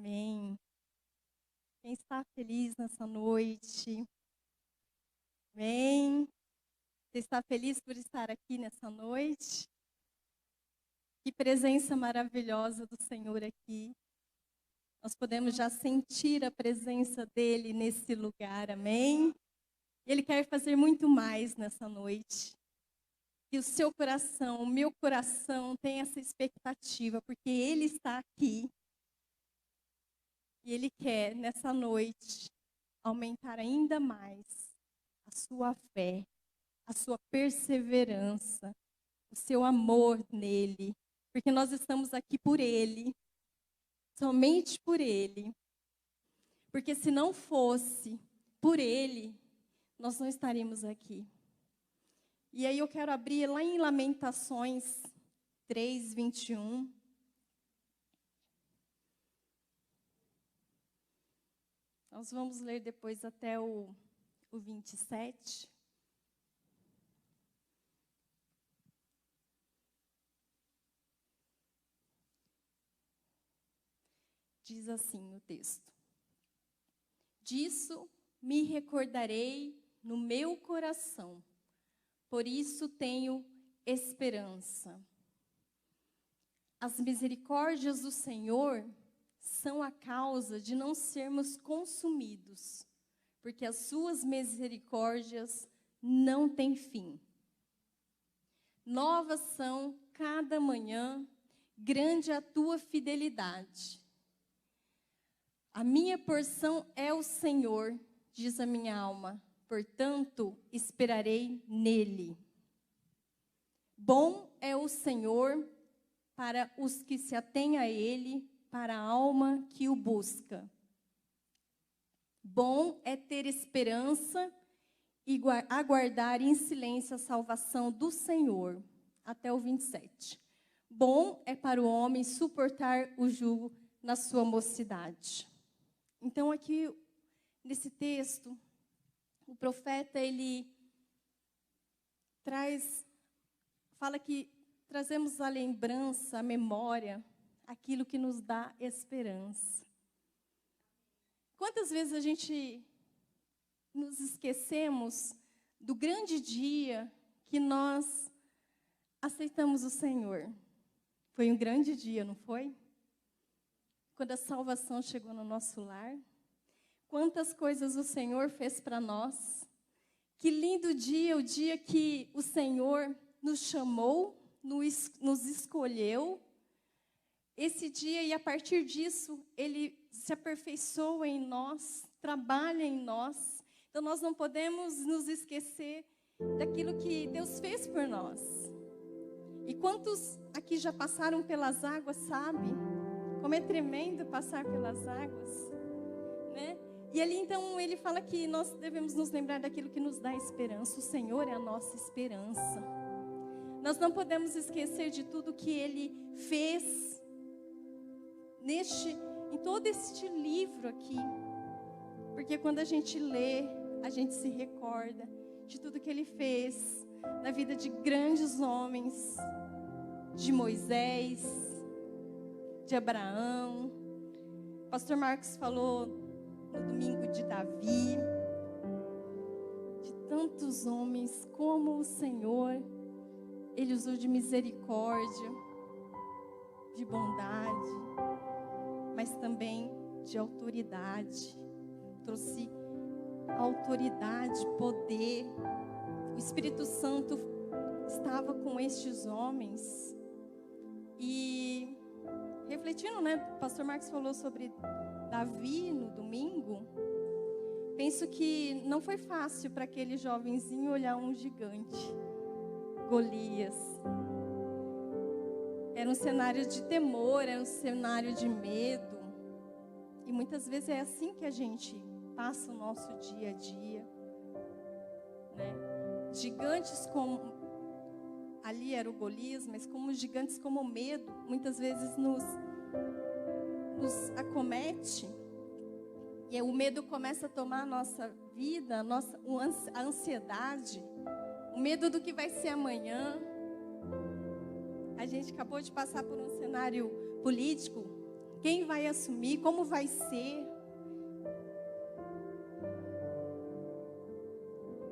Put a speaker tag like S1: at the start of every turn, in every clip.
S1: Amém. Quem está feliz nessa noite? Amém. Você está feliz por estar aqui nessa noite? Que presença maravilhosa do Senhor aqui. Nós podemos já sentir a presença dEle nesse lugar, amém? Ele quer fazer muito mais nessa noite. Que o seu coração, o meu coração tenha essa expectativa, porque Ele está aqui. E Ele quer, nessa noite, aumentar ainda mais a sua fé, a sua perseverança, o seu amor nele. Porque nós estamos aqui por Ele, somente por Ele. Porque se não fosse por Ele, nós não estaríamos aqui. E aí eu quero abrir lá em Lamentações 3, 21. Nós vamos ler depois até o 27. Diz assim o texto: Disso me recordarei no meu coração, por isso tenho esperança. As misericórdias do Senhor são a causa de não sermos consumidos, porque as suas misericórdias não têm fim. Novas são cada manhã, grande a tua fidelidade. A minha porção é o Senhor, diz a minha alma, portanto esperarei nele. Bom é o Senhor para os que se atêm a ele, para a alma que o busca. Bom é ter esperança e aguardar em silêncio a salvação do Senhor. Até o 27. Bom é para o homem suportar o jugo na sua mocidade. Então aqui, nesse texto, o profeta, ele fala que trazemos a lembrança, a memória, aquilo que nos dá esperança. Quantas vezes a gente nos esquecemos do grande dia que nós aceitamos o Senhor? Foi um grande dia, não foi? Quando a salvação chegou no nosso lar. Quantas coisas o Senhor fez para nós. Que lindo dia, o dia que o Senhor nos chamou, nos escolheu. Esse dia, e a partir disso, Ele se aperfeiçoa em nós, trabalha em nós. Então, nós não podemos nos esquecer daquilo que Deus fez por nós. E quantos aqui já passaram pelas águas, sabe? Como é tremendo passar pelas águas, né? E ali, então, ele fala que nós devemos nos lembrar daquilo que nos dá esperança. O Senhor é a nossa esperança. Nós não podemos esquecer de tudo que Ele fez em todo este livro aqui. Porque quando a gente lê, a gente se recorda de tudo que Ele fez na vida de grandes homens, de Moisés, de Abraão. Pastor Marcos falou no domingo de Davi, de tantos homens como o Senhor, Ele usou de misericórdia, de bondade, mas também de autoridade. Trouxe autoridade, poder. O Espírito Santo estava com estes homens. E refletindo, né? O pastor Marcos falou sobre Davi no domingo. Penso que não foi fácil para aquele jovenzinho olhar um gigante, Golias. Era um cenário de temor, era um cenário de medo. E muitas vezes é assim que a gente passa o nosso dia a dia, né? Gigantes como... Ali era o Golias, mas como gigantes como o medo, muitas vezes nos acomete. E o medo começa a tomar a nossa vida, a ansiedade, o medo do que vai ser amanhã. A gente acabou de passar por um cenário político Quem vai assumir? Como vai ser?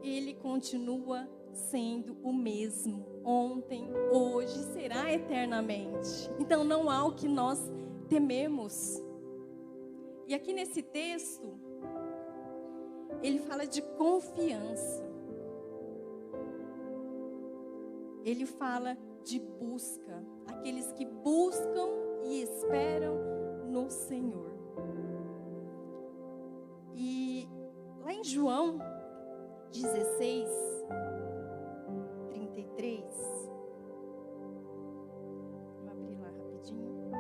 S1: Ele continua sendo o mesmo, ontem, hoje, será eternamente. Então não há o que nós tememos. E aqui nesse texto, ele fala de confiança. Ele fala de busca, aqueles que buscam e esperam no Senhor. E lá em João 16, 33. Vou abrir lá rapidinho.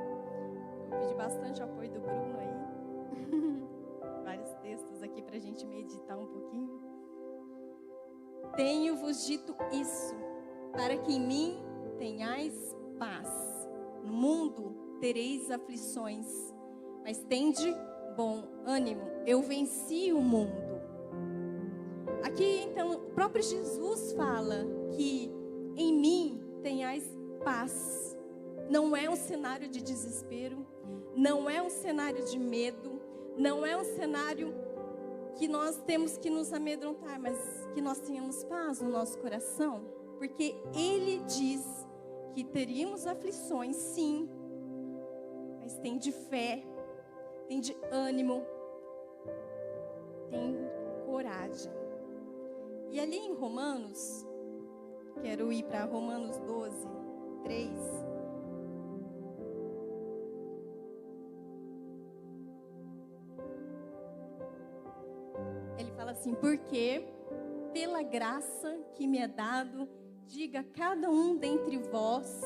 S1: Vou pedir bastante apoio do Bruno aí. Vários textos aqui para a gente meditar um pouquinho. Tenho-vos dito isso, para que em mim tenhais paz. No mundo tereis aflições, mas tende bom ânimo. Eu venci o mundo. Aqui, então, o próprio Jesus fala que em mim tenhais paz. Não é um cenário de desespero, não é um cenário de medo, não é um cenário que nós temos que nos amedrontar, mas que nós tenhamos paz no nosso coração, porque Ele diz que teríamos aflições, sim, mas tem de fé, tem de ânimo, tem coragem. E ali em Romanos, quero ir para Romanos 12, 3. Ele fala assim: porque pela graça que me é dado, diga a cada um dentre vós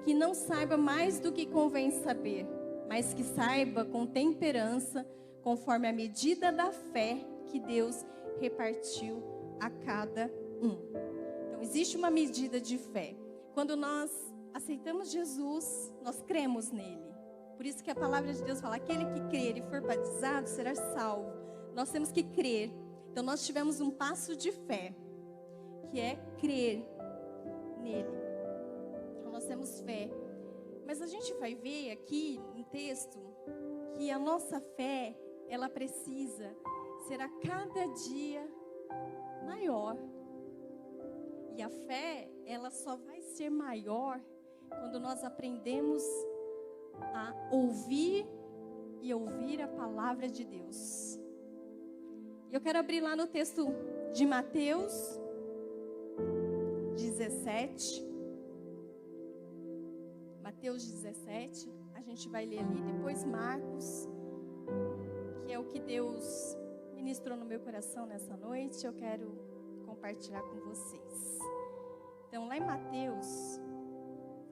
S1: que não saiba mais do que convém saber, mas que saiba com temperança, conforme a medida da fé que Deus repartiu a cada um. Então, existe uma medida de fé. Quando nós aceitamos Jesus, nós cremos nele. Por isso que a palavra de Deus fala: aquele que crer e for batizado será salvo. Nós temos que crer. Então, nós tivemos um passo de fé, que é crer nele. Então, nós temos fé. Mas a gente vai ver aqui no texto que a nossa fé, ela precisa ser a cada dia maior. E a fé, ela só vai ser maior quando nós aprendemos a ouvir e ouvir a palavra de Deus. Eu quero abrir lá no texto de Mateus 17. Mateus 17, a gente vai ler ali, depois Marcos, que é o que Deus ministrou no meu coração nessa noite, eu quero compartilhar com vocês. Então, lá em Mateus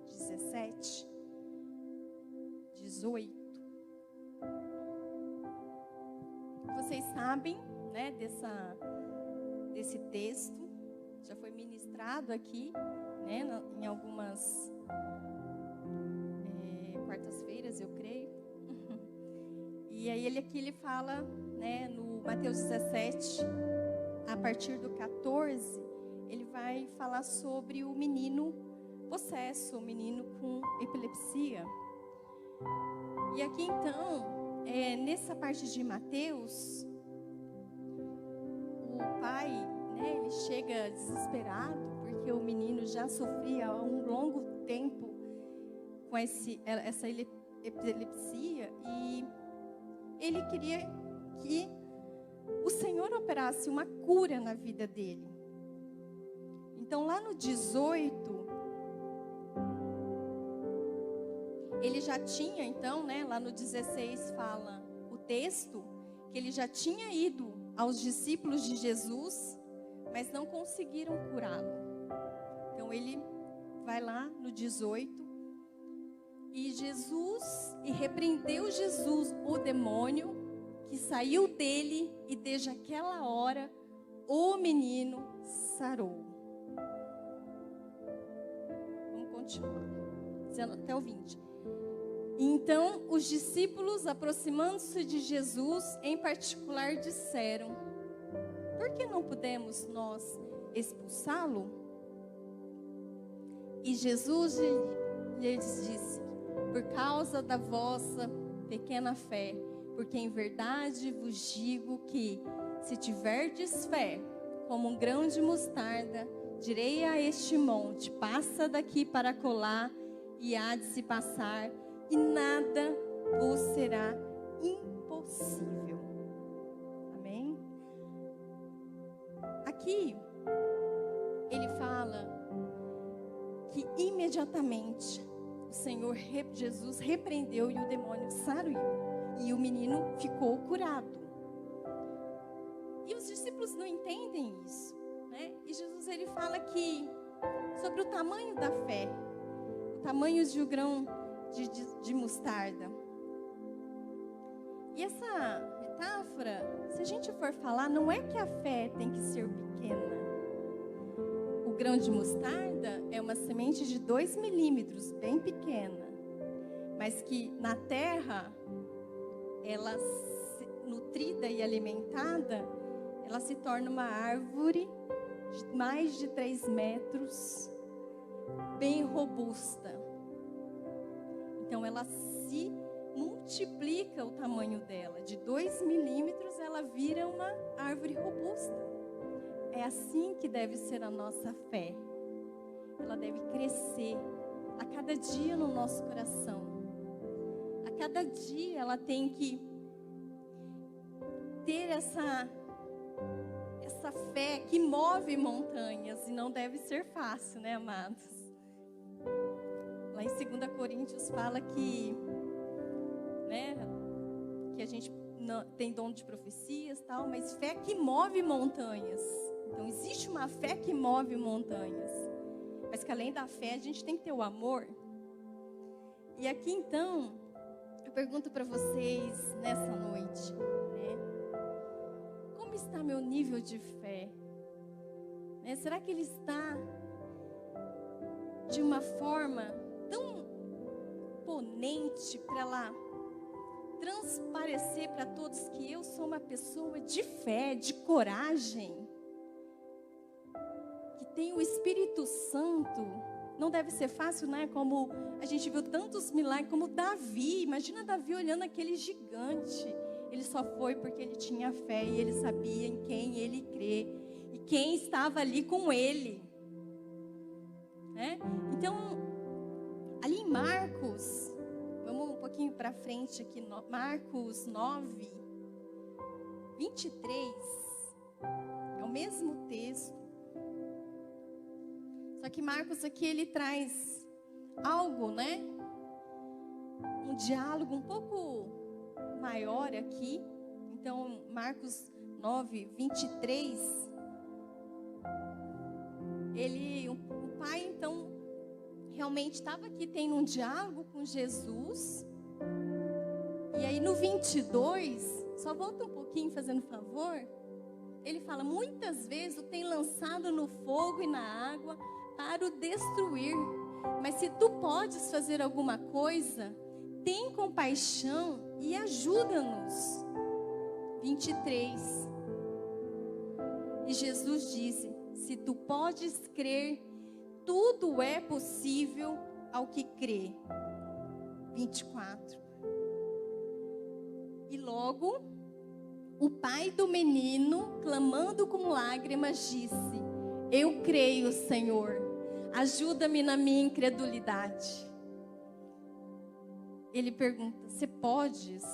S1: 17, 18, vocês sabem, né, desse texto, já foi ministrado aqui, né, em algumas quartas-feiras, eu creio. E aí ele fala, né, no Mateus 17, a partir do 14, ele vai falar sobre o menino possesso, o menino com epilepsia. E aqui então, nessa parte de Mateus, o pai, né, ele chega desesperado, porque o menino já sofria há um longo tempo com essa epilepsia, e ele queria que o Senhor operasse uma cura na vida dele. Então, lá no 18, ele já tinha, então, né, lá no 16 fala o texto, que ele já tinha ido aos discípulos de Jesus, mas não conseguiram curá-lo. Então, ele vai lá no 18, e repreendeu Jesus o demônio que saiu dele, e desde aquela hora o menino sarou. Vamos continuar, dizendo até o 20. Então os discípulos, aproximando-se de Jesus, em particular, disseram: por que não podemos nós expulsá-lo? E Jesus lhes disse: por causa da vossa pequena fé, porque em verdade vos digo que, se tiverdes fé, como um grão de mostarda, direi a este monte, passa daqui para acolá, e há de se passar, e nada vos será impossível. Amém? Aqui, ele fala que imediatamente o Senhor Jesus repreendeu e o demônio saiu. E o menino ficou curado. E os discípulos não entendem isso, né? E Jesus, ele fala que sobre o tamanho da fé, o tamanho de um grão de mostarda. E essa metáfora, se a gente for falar, não é que a fé tem que ser pequena. O grão de mostarda é uma semente de 2 milímetros, bem pequena, mas que na terra, ela, nutrida e alimentada, ela se torna uma árvore de mais de 3 metros, bem robusta. Então, ela se multiplica o tamanho dela. De 2 milímetros, ela vira uma árvore robusta. É assim que deve ser a nossa fé. Ela deve crescer a cada dia no nosso coração. A cada dia ela tem que ter essa fé que move montanhas. E não deve ser fácil, né, amados? Lá em 2 Coríntios fala que, né, que a gente não, tem dom de profecias, tal, mas fé que move montanhas. Então, existe uma fé que move montanhas. Mas que além da fé, a gente tem que ter o amor. E aqui, então, eu pergunto para vocês nessa noite, né? Como está meu nível de fé? Né? Será que ele está de uma forma tão imponente para ela transparecer para todos que eu sou uma pessoa de fé, de coragem, que tem o Espírito Santo? Não deve ser fácil, né? Como a gente viu tantos milagres, como Davi. Imagina Davi olhando aquele gigante. Ele só foi porque ele tinha fé e ele sabia em quem ele crê e quem estava ali com ele, né? Então, ali em Marcos, vamos um pouquinho para frente aqui, Marcos 9, 23, é o mesmo texto. Só que Marcos aqui ele traz algo, né? Um diálogo um pouco maior aqui. Então, Marcos 9, 23. O pai, então, realmente estava aqui tendo um diálogo com Jesus. E aí no 22, só volta um pouquinho fazendo favor. Ele fala, muitas vezes o tem lançado no fogo e na água para o destruir. Mas se tu podes fazer alguma coisa, tem compaixão e ajuda-nos. 23. E Jesus disse, se tu podes crer, tudo é possível ao que crê. 24. E logo, o pai do menino, clamando com lágrimas, disse, eu creio, Senhor, ajuda-me na minha incredulidade. Ele pergunta, você podes?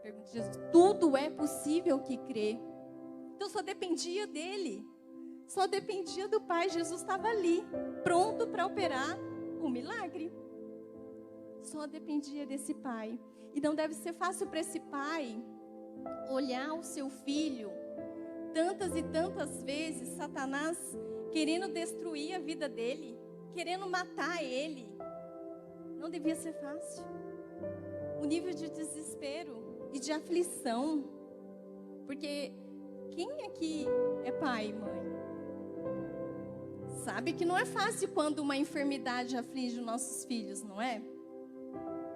S1: Pergunta Jesus, tudo é possível que crê. Então só dependia dele, só dependia do pai. Jesus estava ali, pronto para operar o milagre. Só dependia desse pai. E não deve ser fácil para esse pai olhar o seu filho, tantas e tantas vezes, Satanás querendo destruir a vida dele, querendo matar ele. Não devia ser fácil. O nível de desespero e de aflição. Porque quem aqui é pai e mãe? Sabe que não é fácil quando uma enfermidade aflige os nossos filhos, não é?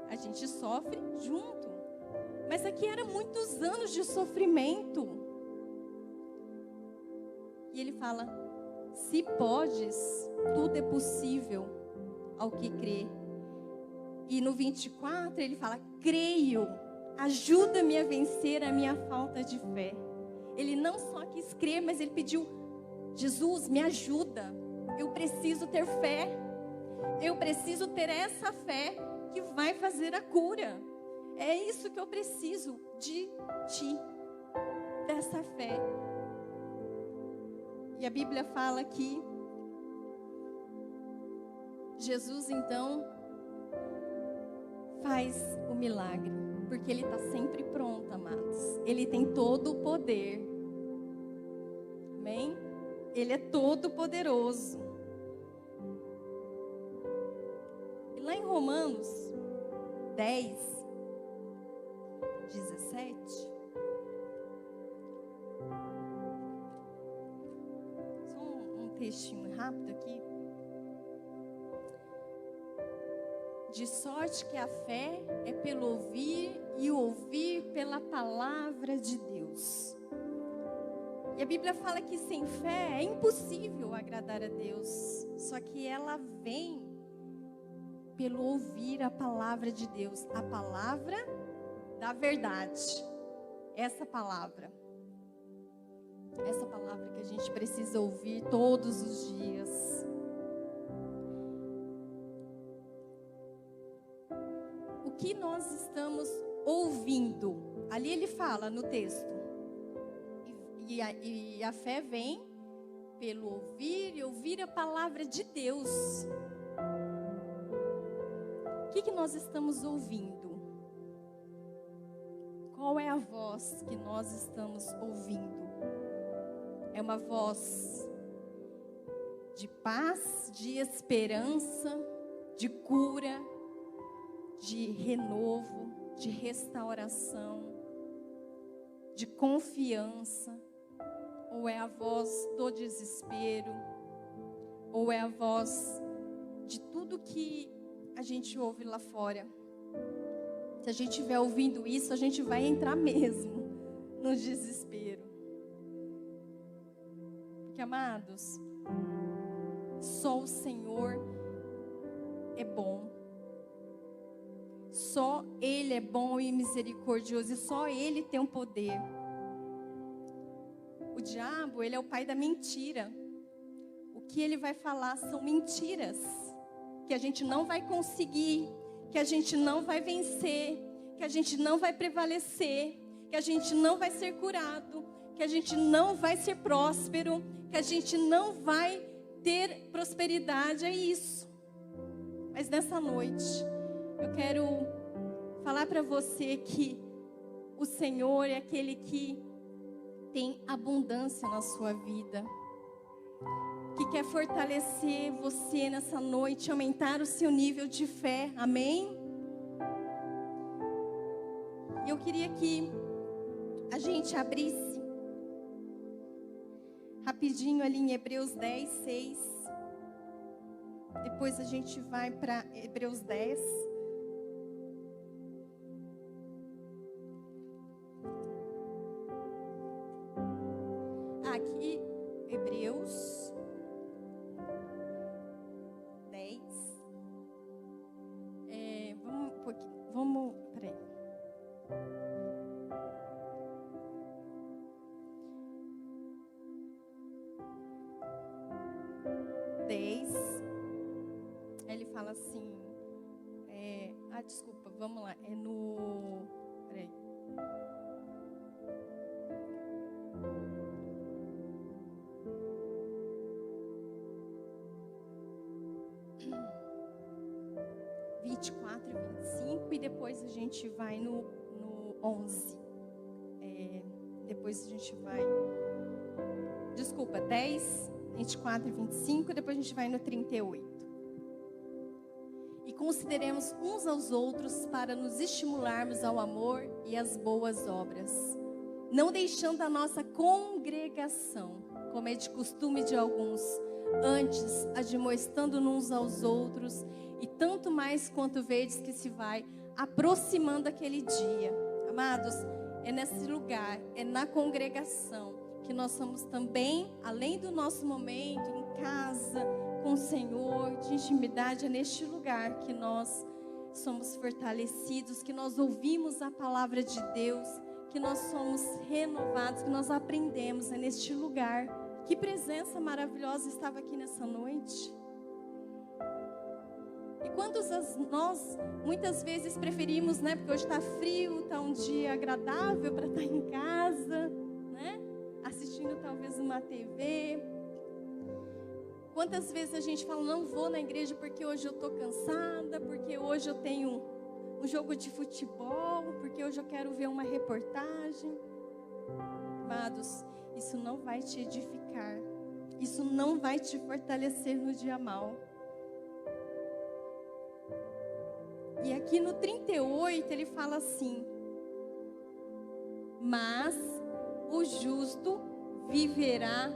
S1: A gente sofre junto. Mas aqui eram muitos anos de sofrimento. E ele fala, se podes, tudo é possível ao que crê. E no 24 ele fala: creio, ajuda-me a vencer a minha falta de fé. Ele não só quis crer, mas ele pediu: Jesus, me ajuda. Eu preciso ter fé. Eu preciso ter essa fé que vai fazer a cura. É isso que eu preciso de ti, dessa fé. E a Bíblia fala que Jesus então faz o milagre, porque Ele está sempre pronto, amados. Ele tem todo o poder. Amém? Ele é todo poderoso. E lá em Romanos 10, 17. Só um textinho rápido aqui. De sorte que a fé é pelo ouvir e o ouvir pela palavra de Deus. E a Bíblia fala que sem fé é impossível agradar a Deus. Só que ela vem pelo ouvir a palavra de Deus. A palavra da verdade. Essa palavra que a gente precisa ouvir todos os dias. O que nós estamos ouvindo? Ali ele fala no texto. E a fé vem pelo ouvir e ouvir a palavra de Deus. O que nós estamos ouvindo? Qual é a voz que nós estamos ouvindo? É uma voz de paz, de esperança, de cura, de renovo, de restauração, de confiança? Ou é a voz do desespero? Ou é a voz de tudo que a gente ouve lá fora? Se a gente estiver ouvindo isso, a gente vai entrar mesmo no desespero. Porque, amados, só o Senhor é bom. Só Ele é bom e misericordioso. E só Ele tem o poder. O diabo, ele é o pai da mentira. O que ele vai falar são mentiras. Que a gente não vai conseguir. Que a gente não vai vencer. Que a gente não vai prevalecer. Que a gente não vai ser curado. Que a gente não vai ser próspero. Que a gente não vai ter prosperidade. É isso. Mas nessa noite, eu quero falar para você que o Senhor é aquele que tem abundância na sua vida, que quer fortalecer você nessa noite, aumentar o seu nível de fé, amém? E eu queria que a gente abrisse rapidinho ali em Hebreus 10, 6. Depois a gente vai para Hebreus 10. Aqui, Hebreus 10. Peraí. Ele fala assim, desculpa, vamos lá, é no, peraí. (24 e 25) e depois a gente vai no 11. Depois a gente vai, desculpa, 10, 24 e 25, depois a gente vai no 38. E consideremos uns aos outros para nos estimularmos ao amor e às boas obras, não deixando a nossa congregação, como é de costume de alguns, antes admoestando uns aos outros, e tanto mais quanto vedes que se vai aproximando aquele dia. Amados, é nesse lugar, é na congregação, que nós somos também, além do nosso momento em casa, com o Senhor, de intimidade, é neste lugar que nós somos fortalecidos, que nós ouvimos a palavra de Deus, que nós somos renovados, que nós aprendemos. É neste lugar. Que presença maravilhosa estava aqui nessa noite. E quantos nós muitas vezes preferimos, né? Porque hoje está frio, está um dia agradável para estar em casa, né? Assistindo talvez uma TV. Quantas vezes a gente fala, não vou na igreja porque hoje eu estou cansada, porque hoje eu tenho um jogo de futebol, porque hoje eu quero ver uma reportagem. Amados, isso não vai te edificar. Isso não vai te fortalecer no dia mau. E aqui no 38 ele fala assim: mas o justo viverá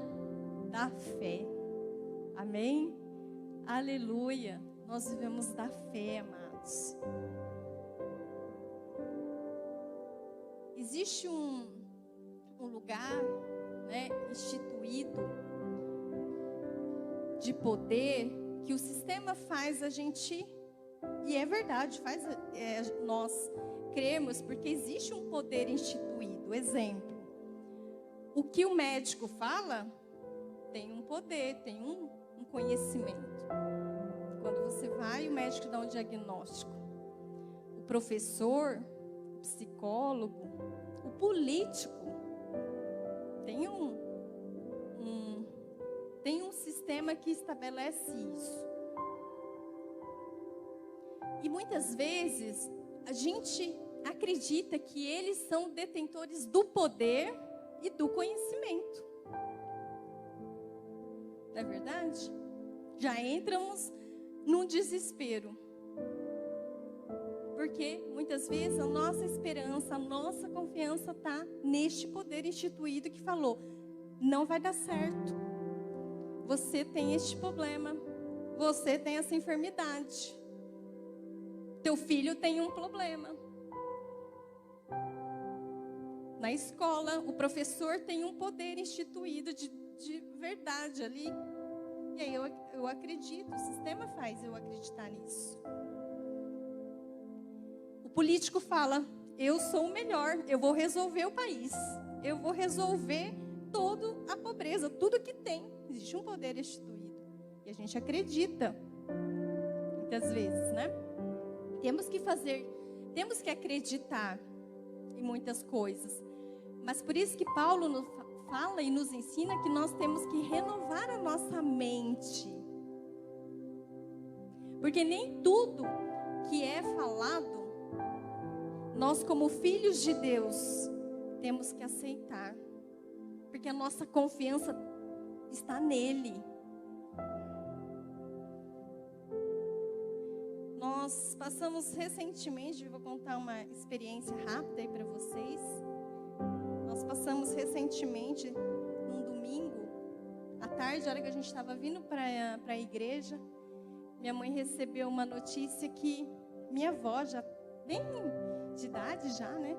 S1: da fé. Amém? Aleluia. Nós vivemos da fé, amados. Existe um lugar, né, instituído de poder que o sistema faz a gente, e é verdade, nós cremos, porque existe um poder instituído. Exemplo, o que o médico fala tem um poder, tem um conhecimento. Quando você vai, o médico dá um diagnóstico. O professor, o psicólogo, o político tem um sistema que estabelece isso. E muitas vezes a gente acredita que eles são detentores do poder e do conhecimento. Não é verdade? Já entramos num desespero. Porque muitas vezes a nossa esperança, a nossa confiança está neste poder instituído que falou: não vai dar certo. Você tem este problema. Você tem essa enfermidade. Teu filho tem um problema. Na escola, o professor tem um poder instituído de verdade ali. E aí eu acredito, o sistema faz eu acreditar nisso. O político fala: eu sou o melhor, eu vou resolver o país. Eu vou resolver toda a pobreza, tudo que tem. Existe um poder instituído. E a gente acredita, muitas vezes, né? Temos que acreditar em muitas coisas. Mas por isso que Paulo nos fala e nos ensina que nós temos que renovar a nossa mente. Porque nem tudo que é falado, nós como filhos de Deus, temos que aceitar. Porque a nossa confiança está nele. Nós passamos recentemente, vou contar uma experiência rápida aí para vocês. Nós passamos recentemente, num domingo, à tarde, a hora que a gente estava vindo para a igreja, minha mãe recebeu uma notícia que minha avó, já bem de idade já, né?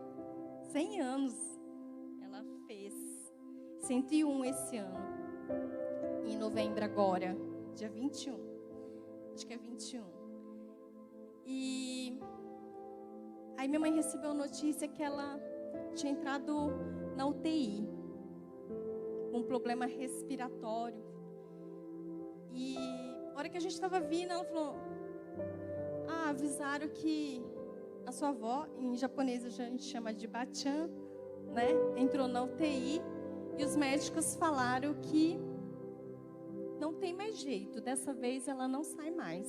S1: 100 anos, ela fez 101 esse ano, em novembro agora, dia 21, acho que é 21. E aí minha mãe recebeu a notícia que ela tinha entrado na UTI, com um problema respiratório. E a hora que a gente estava vindo, ela falou: avisaram que a sua avó, em japonês a gente chama de bachan, né? Entrou na UTI e os médicos falaram que não tem mais jeito, dessa vez ela não sai mais.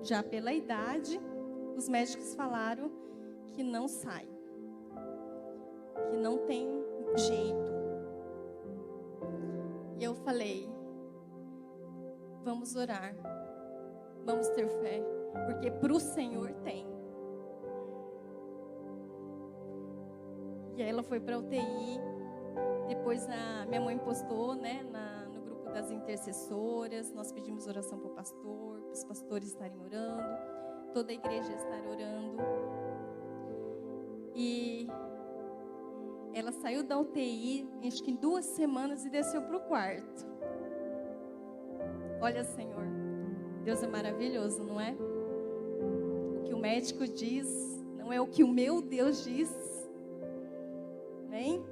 S1: Já pela idade, os médicos falaram que não sai, que não tem jeito. E eu falei: vamos orar, vamos ter fé, porque para o Senhor tem. E aí ela foi para a UTI, depois a minha mãe postou, né, no grupo das intercessoras, nós pedimos oração para o pastor, para os pastores estarem orando, toda a igreja estar orando. E ela saiu da UTI, acho que em 2 semanas, e desceu para o quarto. Olha, Senhor, Deus é maravilhoso, não é? O que o médico diz não é o que o meu Deus diz. Amém?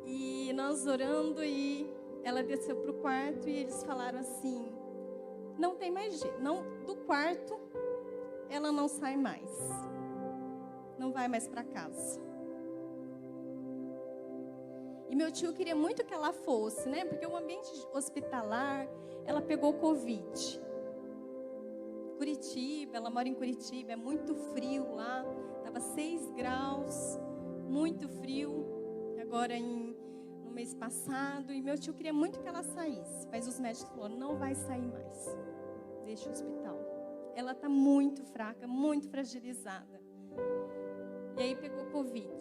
S1: E nós orando e ela desceu para o quarto e eles falaram assim, não tem mais jeito, não, do quarto ela não sai mais. Não vai mais para casa. E meu tio queria muito que ela fosse, né? Porque o ambiente hospitalar, ela pegou Covid. Curitiba, ela mora em Curitiba, é muito frio lá. Estava 6 graus, muito frio. Agora no mês passado. E meu tio queria muito que ela saísse. Mas os médicos falaram, não vai sair mais. Deixa o hospital. Ela está muito fraca, muito fragilizada. E aí pegou Covid.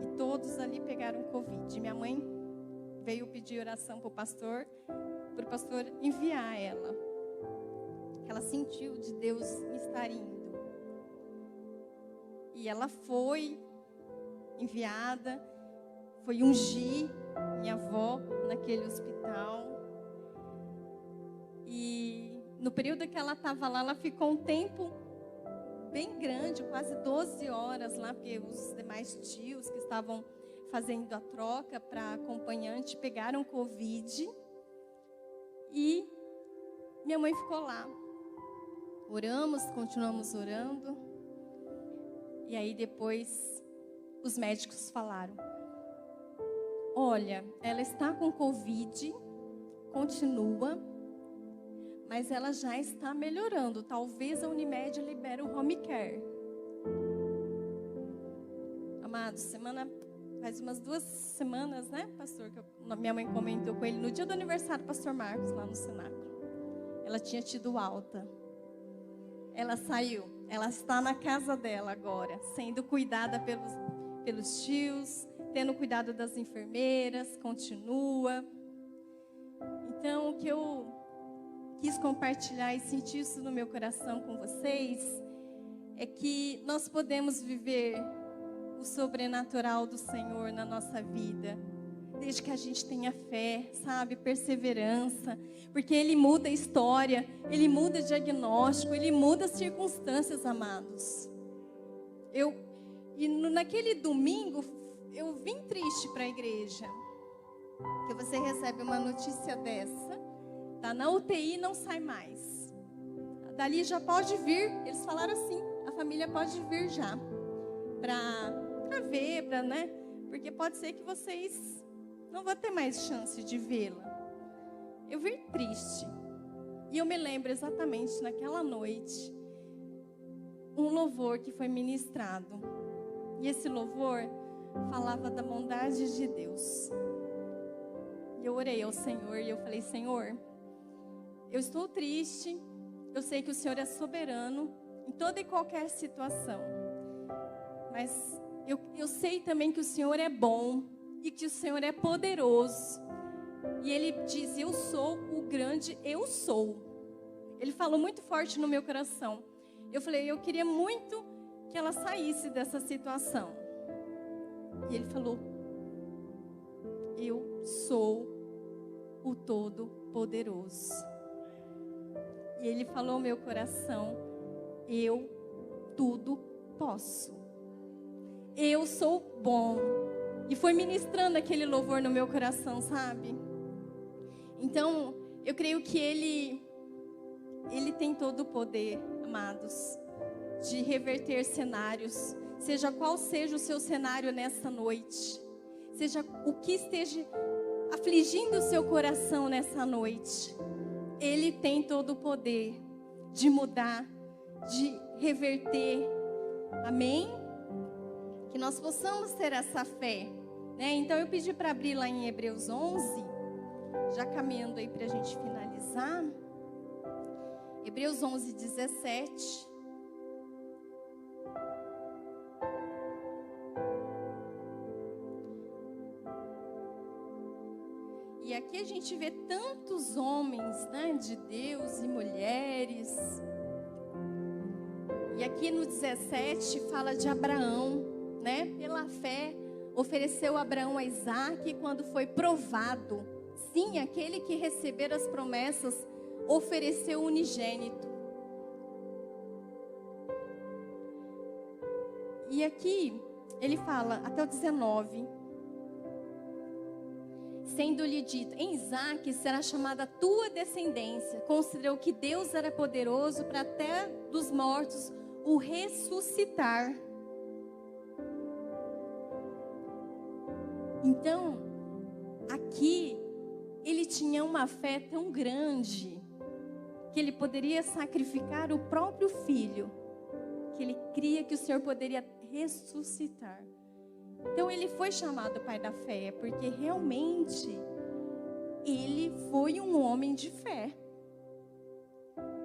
S1: E todos ali pegaram Covid. Minha mãe veio pedir oração para o pastor enviar ela. Ela sentiu de Deus estar indo. E ela foi enviada, foi ungir minha avó naquele hospital. E no período que ela estava lá, ela ficou um tempo bem grande, quase 12 horas lá, porque os demais tios que estavam fazendo a troca para acompanhante pegaram Covid. E minha mãe ficou lá. Oramos, continuamos orando. E aí depois os médicos falaram, olha, ela está com Covid, continua, mas ela já está melhorando. Talvez a Unimed libere o home care. Amados, faz umas 2 semanas, né, pastor, que minha mãe comentou com ele, no dia do aniversário do pastor Marcos, lá no cenáculo. Ela tinha tido alta. Ela saiu. Ela está na casa dela agora, sendo cuidada pelos tios, tendo cuidado das enfermeiras, continua. Então, o que eu quis compartilhar e sentir isso no meu coração com vocês é que nós podemos viver o sobrenatural do Senhor na nossa vida, desde que a gente tenha fé, sabe, perseverança, porque Ele muda a história, Ele muda o diagnóstico, Ele muda as circunstâncias, amados. Naquele domingo, eu vim triste para a igreja, que você recebe uma notícia dessa, tá na UTI e não sai mais. Dali já pode vir, eles falaram assim, a família pode vir já, para ver, né? Porque pode ser que vocês não vão ter mais chance de vê-la. Eu vim triste. E eu me lembro exatamente naquela noite, um louvor que foi ministrado. E esse louvor falava da bondade de Deus. E eu orei ao Senhor e eu falei, Senhor, eu estou triste, eu sei que o Senhor é soberano em toda e qualquer situação. Mas eu sei também que o Senhor é bom e que o Senhor é poderoso. E Ele diz, eu sou o grande eu sou. Ele falou muito forte no meu coração. Eu falei, eu queria muito que ela saísse dessa situação. E Ele falou, eu sou o Todo-Poderoso. E Ele falou ao meu coração, eu tudo posso. Eu sou bom. E foi ministrando aquele louvor no meu coração, sabe? Então, eu creio que Ele tem todo o poder, amados, de reverter cenários. Seja qual seja o seu cenário nessa noite. Seja o que esteja afligindo o seu coração nessa noite. Ele tem todo o poder de mudar, de reverter. Amém? Que nós possamos ter essa fé, né? Então eu pedi para abrir lá em Hebreus 11, já caminhando aí para a gente finalizar. Hebreus 11, 17. E aqui a gente vê tantos homens, né, de Deus e mulheres. E aqui no 17 fala de Abraão, né? Pela fé ofereceu Abraão a Isaque quando foi provado. Sim, aquele que recebera as promessas ofereceu o unigênito. E aqui ele fala, até o 19. Sendo-lhe dito, em Isaque será chamada a tua descendência. Considerou que Deus era poderoso para até dos mortos o ressuscitar. Então, aqui, ele tinha uma fé tão grande que ele poderia sacrificar o próprio filho, que ele cria que o Senhor poderia ressuscitar. Então ele foi chamado pai da fé, porque realmente ele foi um homem de fé,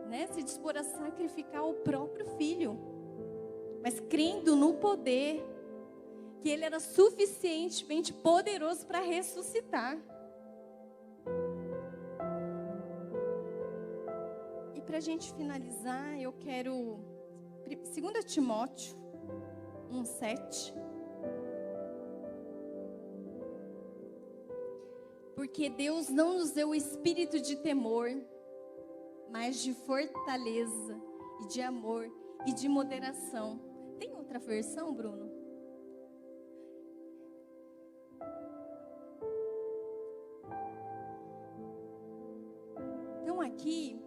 S1: né? Se dispor a sacrificar o próprio filho, mas crendo no poder, que ele era suficientemente poderoso para ressuscitar. E para a gente finalizar, eu quero 2 Timóteo 1:7. Porque Deus não nos deu o espírito de temor, mas de fortaleza e de amor e de moderação. Tem outra versão, Bruno? Então aqui,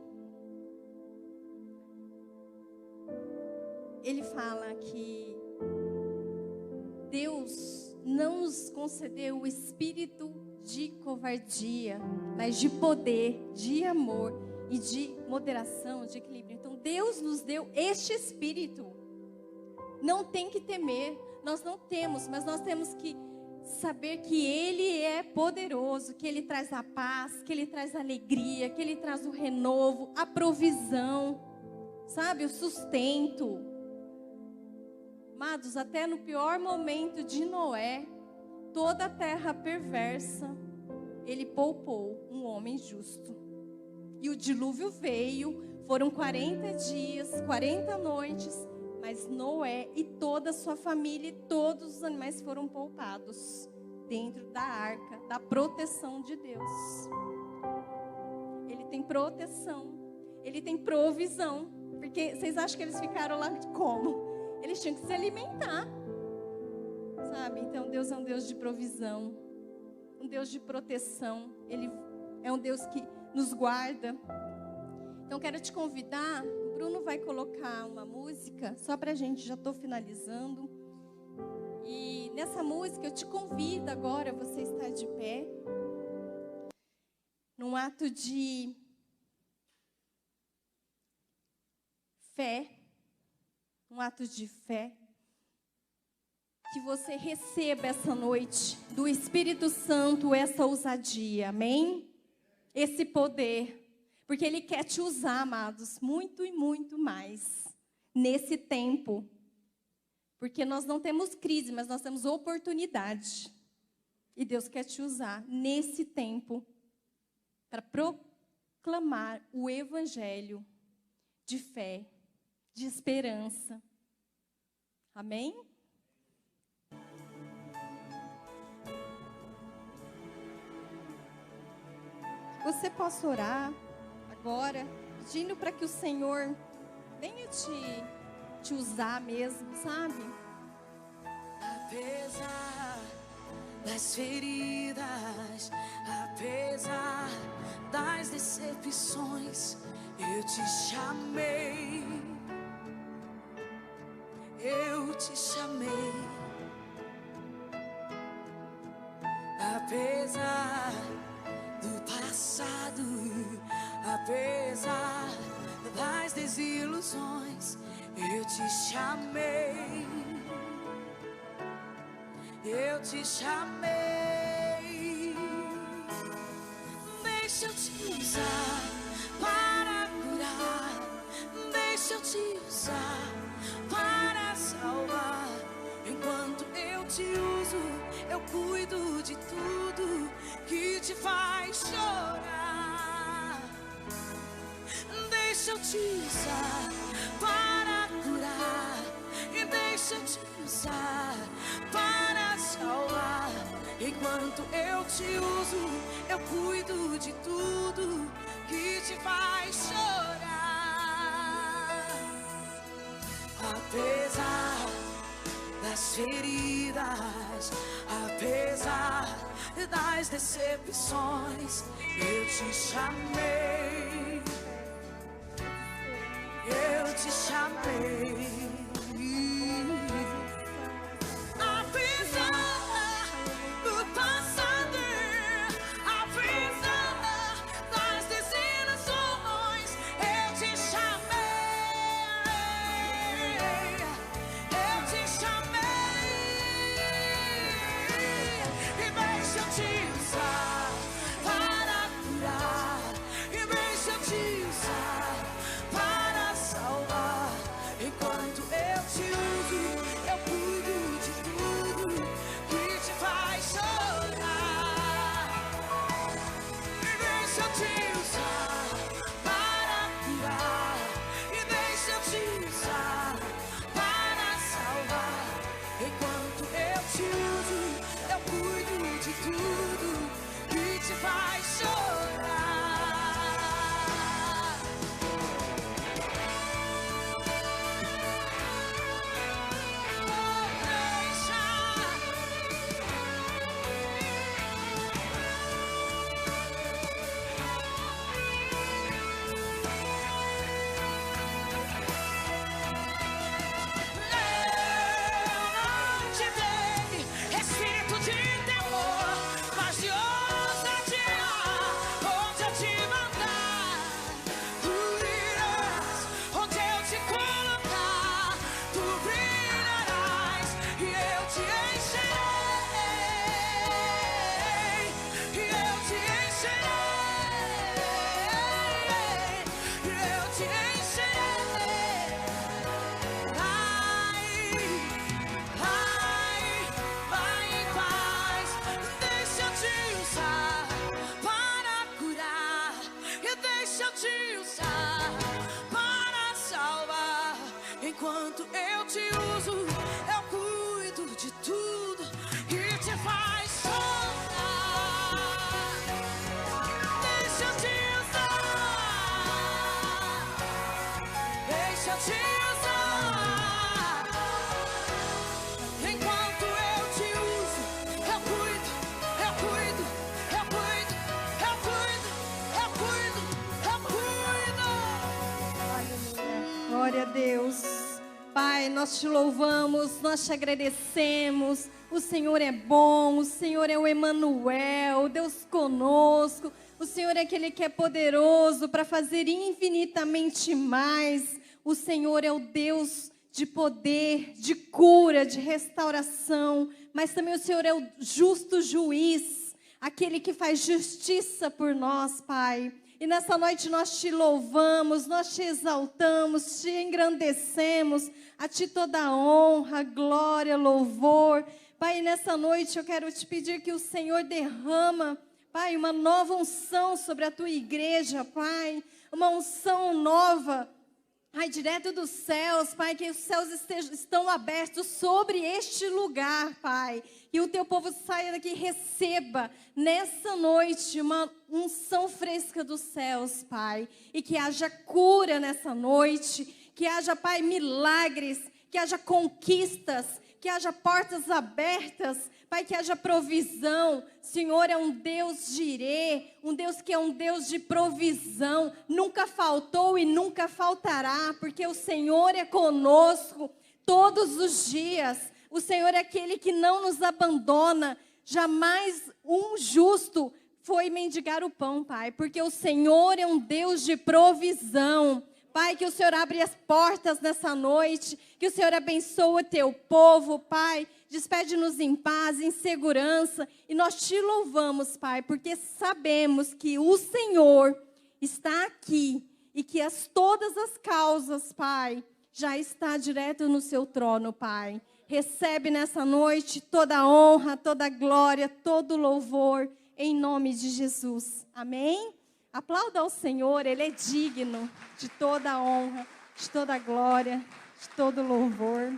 S1: ele fala que Deus não nos concedeu o espírito de covardia, mas de poder, de amor e de moderação, de equilíbrio. Então Deus nos deu este espírito. Não tem que temer, nós não temos, mas nós temos que saber que Ele é poderoso, que Ele traz a paz, que Ele traz a alegria, que Ele traz o renovo, a provisão, sabe, o sustento. Amados, até no pior momento de Noé, toda a terra perversa, ele poupou um homem justo. E o dilúvio veio, foram 40 dias, 40 noites, mas Noé e toda a sua família e todos os animais foram poupados dentro da arca, da proteção de Deus. Ele tem proteção, ele tem provisão, porque vocês acham que eles ficaram lá como? Eles tinham que se alimentar. Sabe? Então Deus é um Deus de provisão, um Deus de proteção. Ele é um Deus que nos guarda. Então quero te convidar, o Bruno vai colocar uma música, só pra gente, já estou finalizando. E nessa música eu te convido agora, você está de pé, num ato de fé, um ato de fé, que você receba essa noite do Espírito Santo essa ousadia, amém? Esse poder, porque Ele quer te usar, amados, muito e muito mais, nesse tempo. Porque nós não temos crise, mas nós temos oportunidade. E Deus quer te usar nesse tempo, para proclamar o Evangelho de fé, de esperança. Amém? Você possa orar agora, pedindo para que o Senhor venha te usar mesmo, sabe?
S2: Apesar das feridas, apesar das decepções, eu te chamei, eu te chamei. Apesar do passado, apesar das desilusões, eu te chamei, eu te chamei. Deixa eu te usar para curar, deixa eu te usar para salvar. Enquanto eu te uso, eu cuido de tudo que te faz chorar. Deixa eu te usar para curar, e deixa eu te usar para salvar. Enquanto eu te uso, eu cuido de tudo que te faz chorar. Apesar das feridas, apesar das decepções, eu te chamei, eu te chamei. Apesar do passado, apesar das desilusões, eu te chamei, eu te chamei. E deixa eu te usar para curar, e deixa eu te usar para salvar. Enquanto eu te uso, eu cuido de tudo que te faz chorar. E deixa eu te usar para curar, e deixa eu te usar para salvar. Enquanto eu te uso, eu cuido de tudo que te faz chorar. Espírito de temor, mas de ousadia, onde eu te mandar, tu irás, onde eu te colocar, tu brilharás, e eu te encherei, e eu te encherei, e eu te encherei. Vai em paz, deixa eu te usar para curar, e deixa eu te usar para salvar. Enquanto eu te uso, eu cuido de tudo que te faz chorar. Deixa eu te usar, deixa eu te usar. Enquanto eu te uso, eu cuido, eu cuido, eu cuido, eu cuido, eu cuido, eu cuido.
S1: Glória a Deus. Pai, nós te louvamos, nós te agradecemos. O Senhor é bom, o Senhor é o Emanuel, Deus conosco. O Senhor é aquele que é poderoso para fazer infinitamente mais. O Senhor é o Deus de poder, de cura, de restauração. Mas também o Senhor é o justo juiz, aquele que faz justiça por nós, Pai. E nessa noite nós te louvamos, nós te exaltamos, te engrandecemos. A ti toda a honra, glória, louvor. Pai, nessa noite eu quero te pedir que o Senhor derrama, Pai, uma nova unção sobre a tua igreja, Pai. Uma unção nova, Pai, direto dos céus, Pai, que os céus estão abertos sobre este lugar, Pai. Que o teu povo saia daqui e receba nessa noite uma unção fresca dos céus, Pai. E que haja cura nessa noite, que haja, Pai, milagres, que haja conquistas, que haja portas abertas, Pai, que haja provisão. Senhor é um Deus de Jirê, um Deus que é um Deus de provisão. Nunca faltou e nunca faltará, porque o Senhor é conosco todos os dias. O Senhor é aquele que não nos abandona. Jamais um justo foi mendigar o pão, Pai, porque o Senhor é um Deus de provisão. Pai, que o Senhor abra as portas nessa noite, que o Senhor abençoe o teu povo, Pai. Despede-nos em paz, em segurança. E nós te louvamos, Pai, porque sabemos que o Senhor está aqui e que todas as causas, Pai, já está direto no seu trono, Pai. Recebe nessa noite toda a honra, toda a glória, todo o louvor, em nome de Jesus. Amém? Aplauda ao Senhor, Ele é digno de toda a honra, de toda a glória, de todo o louvor.